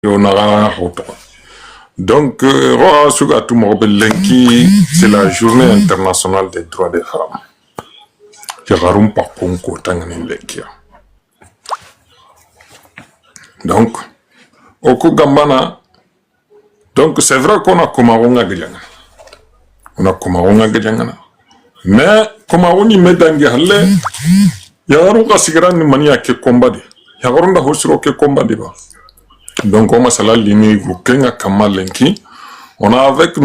on aura autre. Donc, c'est la journée internationale des droits des femmes. Donc, au Gambana, donc c'est vrai qu'on a Komaronga Gajanga. On a Komaronga Gajanga. Mais, Komaroni Medangahle, Yaruka Sigran Mania ke Kombadi. Yarunda Hosro ke Kombadi. Donc, on a la ligne Kenga Kamalenki. On a avec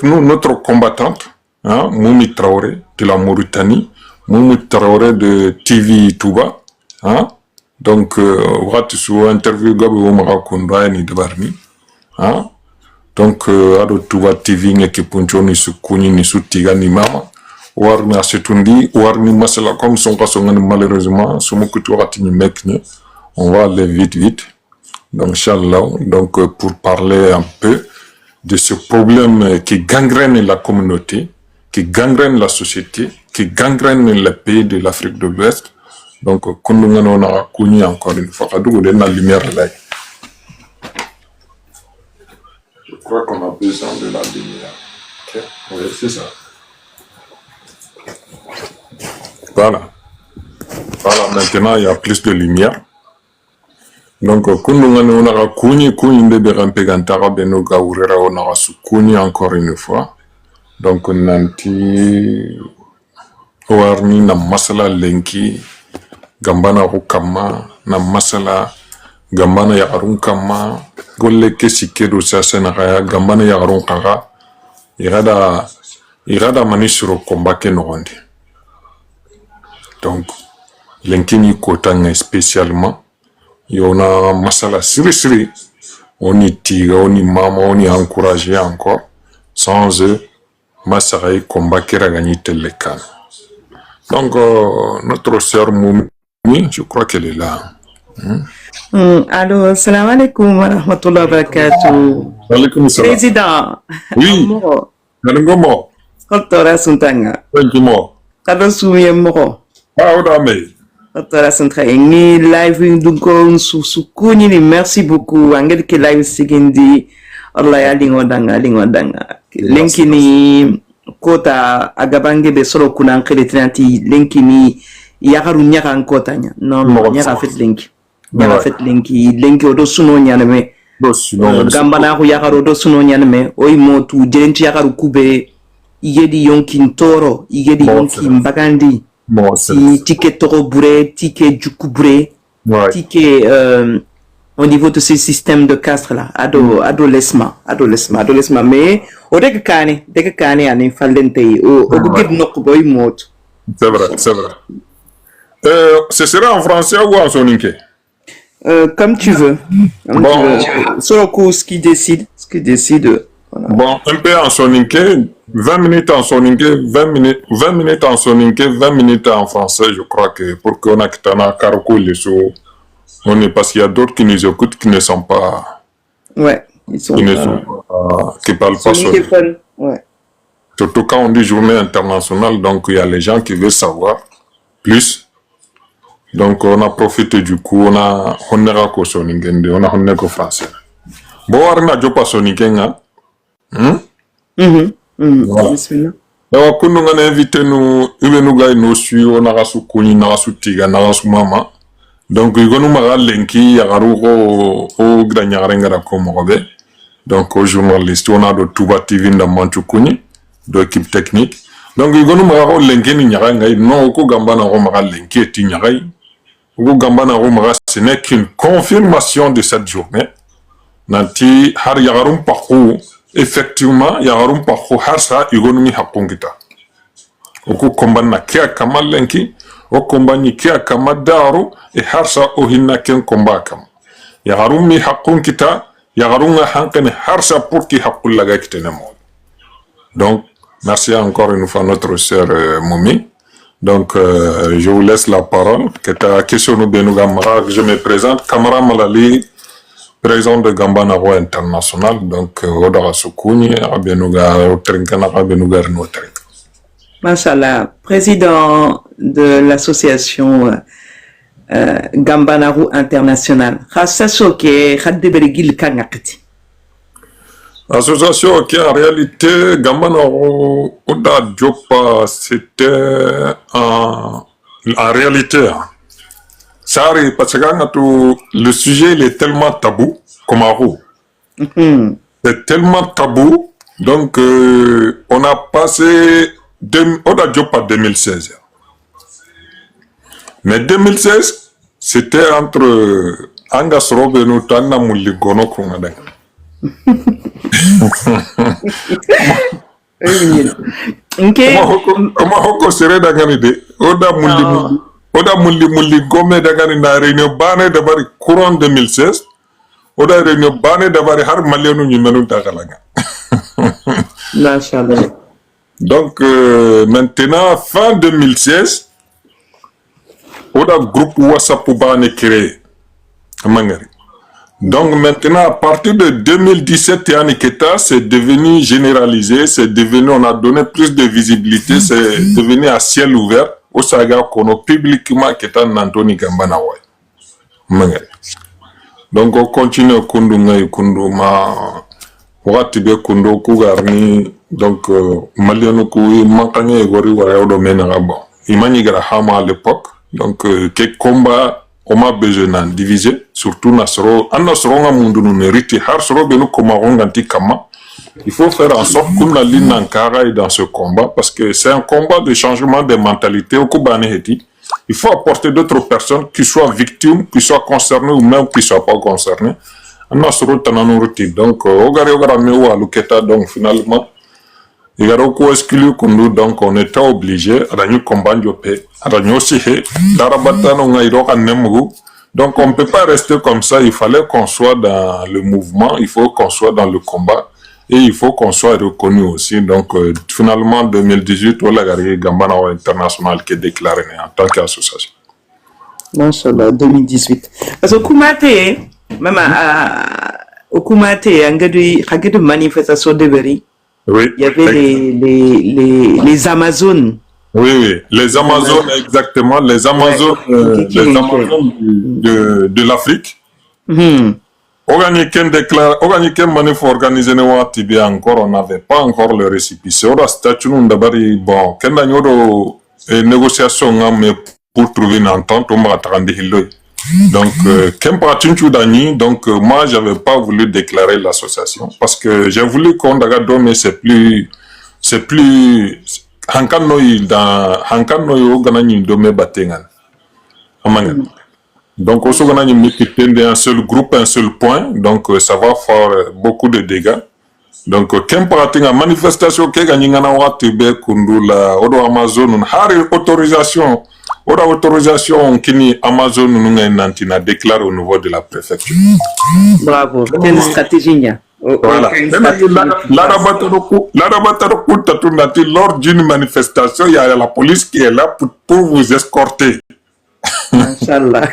nous notre combattante, hein, Moumi Traoré de la Mauritanie, Moumi Traoré de TV Touba. Hein. Donc, on sur interview Gabi Omara Kondra ni Debarni. Hein. Donc, Ado Touba TV ni Kipuncho ni Sukuni ni Sutiga ni Mama. Warni Asetundi, Warni Masala comme son cas malheureusement, Soumukutu Ratini Mekne. On va aller vite. Donc, Inch'Allah, donc pour parler un peu de ce problème qui gangrène la communauté, qui gangrène la société, qui gangrène les pays de l'Afrique de l'Ouest. Donc, on a connu encore une fois, la lumière là. Je crois qu'on a besoin de la lumière. Okay. Oui, c'est ça. Voilà. Voilà, maintenant il y a plus de lumière. Donc, on a kuni de rampegantara benoga urera on a kuni encore une fois. Donc, nanti warni na masala lenki gambana rukama na masala gambana ya arunkama golle kesikedo sasena kaya gambana ya arunkara irada manisuro kombake nondi. Donc, lenki ni kotanga spécialement. On a masala siri, on y tire, on y maman, on y encouragé encore. Sans eux, masala y combat qui a gagné les cas. Donc, notre sœur Moumi, je crois qu'elle est là. Allô, salam alaikum wa rahmatullahi wa barakatuh. Alaikum salam. Président. Oui. Nalingomo. Docteur Suntanga. Benjimo. Kado Soumie Moro. Ah, Odame. Docteur Suntanga. Ni live dunko sukuni ni merci beaucoup. Angel ke live sigindi. Allah ya lingodanga. Lenki ni kota agabange be solo kuna ankele trinati. Lenki ni yakaru nyaka ankota nya. Non, nyaka fait lenki. Nyaka fait lenki odo suno nyane gambana ko yakaru odo suno nyane oy motu jelenti yakaru kube yedi yonkin toro yedi yonkin bagandi si ticket toro bouré ticket juku bouré ticket au niveau de ce système de castre là adolescement mais o dek kane ani fallente o gib nok boy motu c'est vrai ce sera en français ou en soninké? Comme tu veux. Solo ce qui décide. Voilà. Bon, un peu en soninké, 20 minutes en soninké, 20 minutes en soninké, 20 minutes en français, je crois que pour qu'on a kitana karoko les sous, on est parce qu'il y a d'autres qui nous écoutent qui ne sont pas. Ouais, ils sont. Qui parlent pas soninké. Ouais. Surtout quand on dit journée internationale, donc il y a les gens qui veulent savoir plus. Donc, on a profité du coup, on a ko soningue, on a ko français. Bon, on a pas soningue, hein? Voilà. Alors, quand on a invité nous, nous suivre, on a rasu kuni, on a rasu tiga, on a rasu mama. Donc, il y a nous lenki, y a au granyarengara comme robe. Donc, aux journalistes, on a de Touba TV dans Manchukuni, de l'équipe technique. Donc, il y a nous lenki ni nyarangai, non, au gambana romara lenki et tinyarai. Ce n'est qu'une confirmation de cette journée. Nanti har yagarum pakou effectivement yagarum pakou har sa igonumi hakongita. Oku kombana kia kama lenki, o kombani kia kama daru e har sa ohinna ken kombakam. Yagarum mi hakongita, yagarunga hankene har sa pour ki hakul laga kitenemo. Donc merci encore une fois notre sœur Moumi. Donc, je vous laisse la parole. Je me présente, Kamara Malali, président de Gambanaro International. Donc, Odara Soukouni, Abenuga, Trinkana, Abenuga, Machallah, président de l'association Gambanaru International. Association qui est Khaddebergil Kangakti. Association qui en réalité, Gambanaru Oda Diopa, c'était en réalité. Ça arrive parce que le sujet il est tellement tabou, comme Aru. C'est tellement tabou, donc on a passé Oda Diopa 2016. Mais 2016, c'était entre Angasrobe et Nutana Mouligono Kronadek. Comment on serait d'Aganide? Oda Mouli Gome d'Agani na réunion Bane d'Abari courant 2016. Oda réunion Bane d'Abari Har Maliano Numenu Dagalaga. Donc maintenant, fin 2016, Oda groupe WhatsApp Bane créé. Donc maintenant, à partir de 2017 et Aniketa, c'est devenu généralisé, c'est devenu, on a donné plus de visibilité, c'est devenu à ciel ouvert. Au saga kono publiquement qu'étant Nantoni Gambanawa. Donc on continue kundu ngai kundu ma wakati be kundu kugarni donc maliano ku mankanye gori wara do mena bon. Imani gara hama à l'époque donc que combat on a besoin d'en diviser surtout nasro an nasro nga mundu no riti har soro benu koma ronganti kama. Il faut faire en sorte que la ligne Ankara est dans ce combat parce que c'est un combat de changement de mentalité au Kubaneheti. Il faut apporter d'autres personnes qui soient victimes, qui soient concernées ou même qui ne soient pas concernées. Donc, donc finalement, donc on était obligé de combattre. Donc on ne peut pas rester comme ça, il fallait qu'on soit dans le mouvement, il faut qu'on soit dans le combat. Et il faut qu'on soit reconnu aussi. Donc, finalement, en 2018, on a gagné Gambana International qui est déclaré en tant qu'association. Machallah, 2018. Parce que Kumate, même au Kumate, il y a une manifestation de Berry. Oui. Il y avait les Amazones. Oui, les Amazones, exactement. Les Amazones, les Amazones de l'Afrique. Organique manif organisé encore, on n'avait pas encore le récépissé. On a statut d'abord bon, quand on a une négociation mais pour trouver une entente, on m'a attendu donc donc moi j'avais pas voulu déclarer l'association parce que j'ai voulu qu'on a donné c'est plus hankanoi dans hankanoi organique domé batengan amanga. Donc, on se met un seul groupe, un seul point. Donc, ça va faire beaucoup de dégâts. Donc, qu'importe la manifestation que gagne na watebe kundula odo Amazon hari autorisation kini Amazon nunga nantina déclare au niveau de la préfecture. Bravo, c'est une stratégie. Voilà. Lors d'une manifestation, il y a la police qui est là pour vous escorter. Inch'Allah.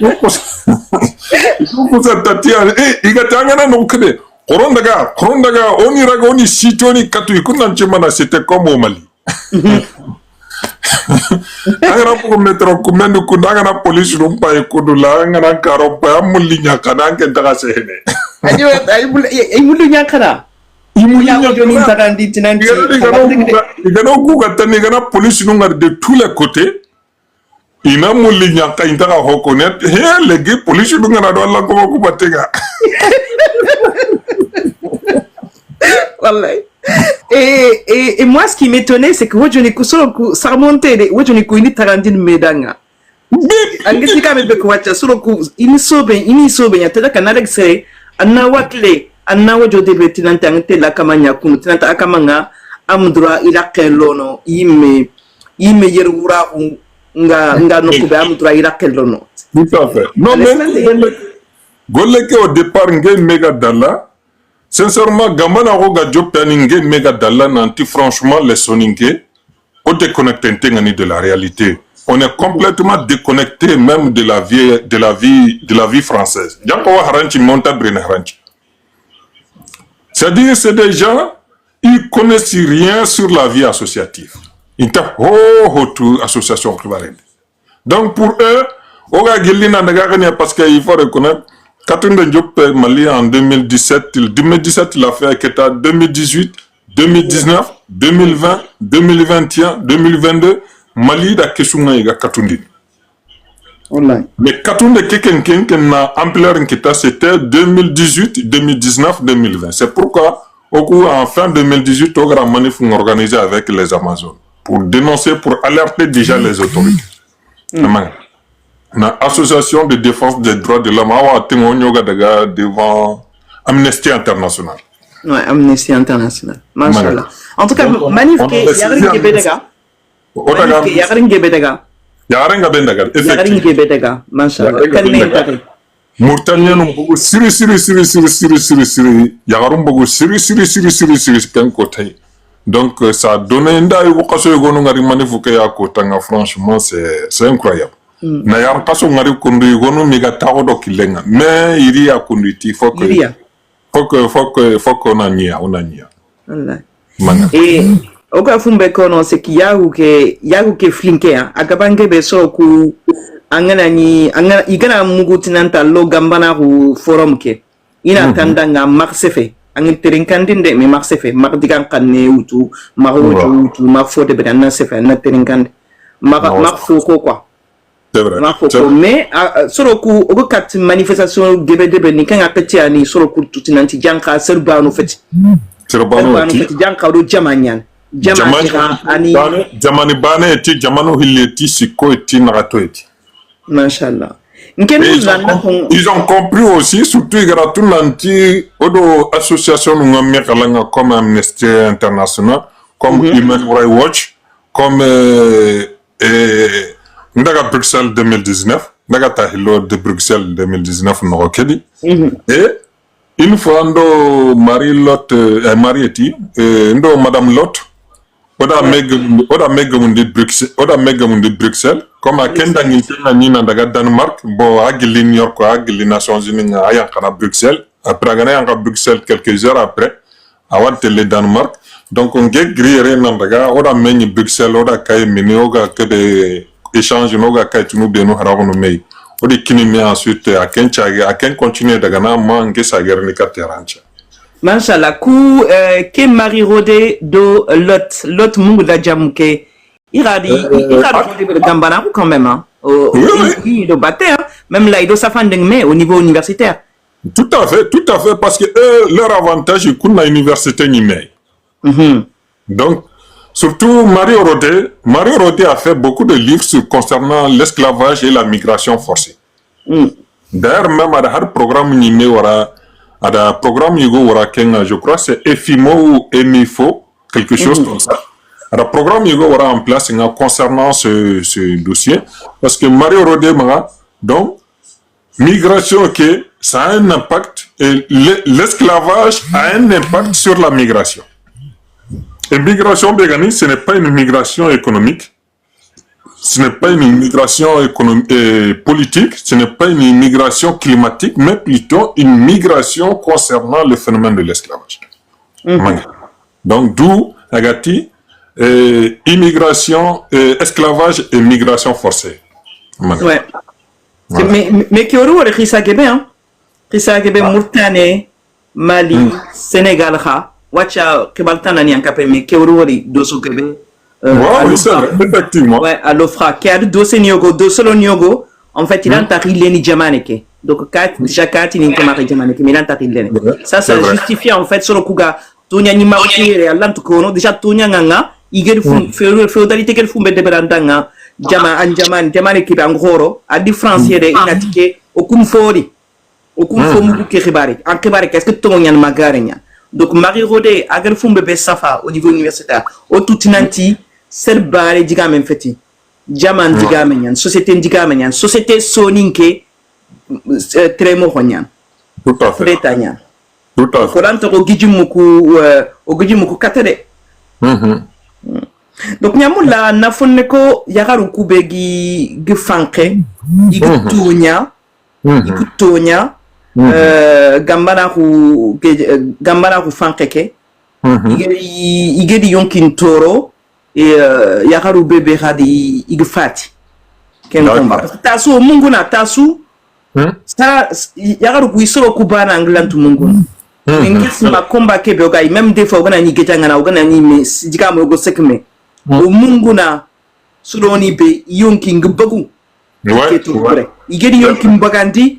Il faut que ça t'attire. Eh, il y a tangana non kede. Korondaga, on iraga, on y situe, katu, kunanchemana, c'était comme au Mali. Angana pour mettre en commun de Kundangana police, non pas Kudula, Angana Karopa, Moulinia, Kanan, Kentarasene. Il moulinia kana. Il moulinia Johnny Tinanti. Il y a no Gougatana police, non de tous les côtés. Il n'a moulinia Kaintara reconnaître. Et les gars, police, non a dans la Gobatega. Et moi, ce qui m'étonnait, c'est que je n'ai ça remontait, je n'ai pas eu Tarandine Medanga. Angesika me bekwacha solo ku ini sobe ya tada kanale se anawakle anawo jode betinante angte la kamanya kunu tinanta akamanga amdura irakelono ime yerura nga no kube amdura irakelono. Tout à fait. Non mais goleke au départ ngé mega dalla. Sincèrement, Gamana Roga Djopianinge Mega Dalla Nanti, franchement, les Soninge, on déconnecte de la réalité. On est complètement déconnecté même de la vie française. C'est-à-dire, c'est des gens, ils connaissent rien sur la vie associative. Ils ont association. Donc, pour eux, Oga Gilina Nagagania, parce qu'il faut reconnaître, Katunde Diop Mali en 2017, il a fait Keta 2018, 2019, 2020, 2021, 2022, Mali da Kesunga Iga Katundi. Mais Katunde Keken na ampleur Nketa, c'était 2018, 2019, 2020. C'est pourquoi, en fin 2018, on a manif organisé avec les Amazones pour dénoncer, pour alerter déjà les autorités. L'association de défense des droits de l'homme a témoigné devant Amnesty International. Ouais, Amnesty International. Machallah. En tout cas, manif ke Yarin Gebedega. Yarin Gebedega. Yarin Gebedega. Yarin Gebedega. Machallah. Kalne Mauritania non beaucoup siri Yagarum beaucoup siri ken côté. Donc ça a donné un daï au kaso gono ngari manifuke ya kotanga, franchement c'est incroyable. Na yar kaso ngari kundu gono miga tago do kilenga mais iri ya kunduiti faut que on nia Allah et oka fumbe kono c'est ki yagu ke flinke akabange beso ku angana igana mugutinanta lo gambana ku forum ke ina tandanga marsefe angin terinkandinde mi marsefe mardigan kanne utu marutu mafode bedana sefe na terinkande marfoko quoi. C'est vrai. Mais soroku ogo kat manifestation gebedebe ni kanga petiani soroku tutinanti janka serbano feti feti janka do jamanyan ani jamani bane eti jamano hileti siko eti nagato eti. Machallah. Ils ont compris aussi, surtout gratuitement, odo association nous comme Amnesty International, comme Human Rights Watch, comme Ndaga Bruxelles 2019, Ndaga Tahilo de Bruxelles 2019 Norokedi. Et une fois ndo Marie eti, ndo Madame Lot, oda megamundi Bruxelles, comme à Kenda Nina Ndaga Danemark, bon agili New York, agili Nations Unies à Bruxelles, après gagner à Bruxelles quelques heures après, à Télé Danemark. Donc on get grillé Nandaga, oda meni Bruxelles, oda kay meni oga que des échanges noga kay tunu beno haragono mei. Odi kinimi ensuite à Ken continuer d'agana manque sa guerre ni katerancha. Machallah, ku ke Marie Rodé do lot mungu da jamuke. Il a dit Gambana quand même, hein. Il doit battre, hein. Même là, il doit s'affronter au niveau universitaire. Tout à fait, parce que leur avantage, ils coulent à l'université Nimei. Donc, surtout Mario Rodé a fait beaucoup de livres concernant l'esclavage et la migration forcée. D'ailleurs, même à un programme Nimei, à un programme Yugo Warakenga, je crois, c'est EFIMO ou EMIFO, quelque chose comme ça. Le programme Yugo aura en place concernant ce dossier, parce que Mario Rodé, donc, migration, ok, ça a un impact, et l'esclavage a un impact sur la migration. Et migration béganique, ce n'est pas une migration économique, ce n'est pas une migration politique, ce n'est pas une migration climatique, mais plutôt une migration concernant le phénomène de l'esclavage. Donc, d'où, Agati, immigration, esclavage et migration forcée. Ouais. Voilà. Mais qui aurait Rissa Gebe, hein? Rissa Gebe, Mauritanie, Mali, Sénégal, Wacha, Kebaltanani, mais qui aurait Dosso Gebe. Oui, c'est vrai, effectivement. Ouais, à l'Ofra, qui a Dosso Nyogo, Dosso Nyogo, en fait, il a un tarileni Jamaneke. Donc, déjà, il n'y a pas de Jamaneke, mais il a un tarileni. Ça justifie, en fait, sur le Kuga, Tonya Nimaoki, Atlantukono, déjà Tonya Nanga. Il feudalité qu'elle fout de berandanga jamane qui angoro a différencier de inatike okum fori mugu ke khibari en khibari qu'est-ce que to nyan magarenya donc Marie Rodé agar fumbe be safa au niveau universitaire au tutinanti serbare digame feti jaman digame nyan société soninke très mo honyan tout à fait ko lanto ko gijimuku katede donc nyamula nafone ko yagaru kubegi gifanke igutunya gambana ku fankeke igedi yonkin toro et yagaru bebe hadi igfati ken komba tasu mungu na tasu sa yagaru kuisoro kubana anglantu mungu ngisi makomba kebe ogai même des fois ogana ni getanga ogana ni me sidika mo go sekme o mungu na suroni be yonki ngbagu igedi yonki mbagandi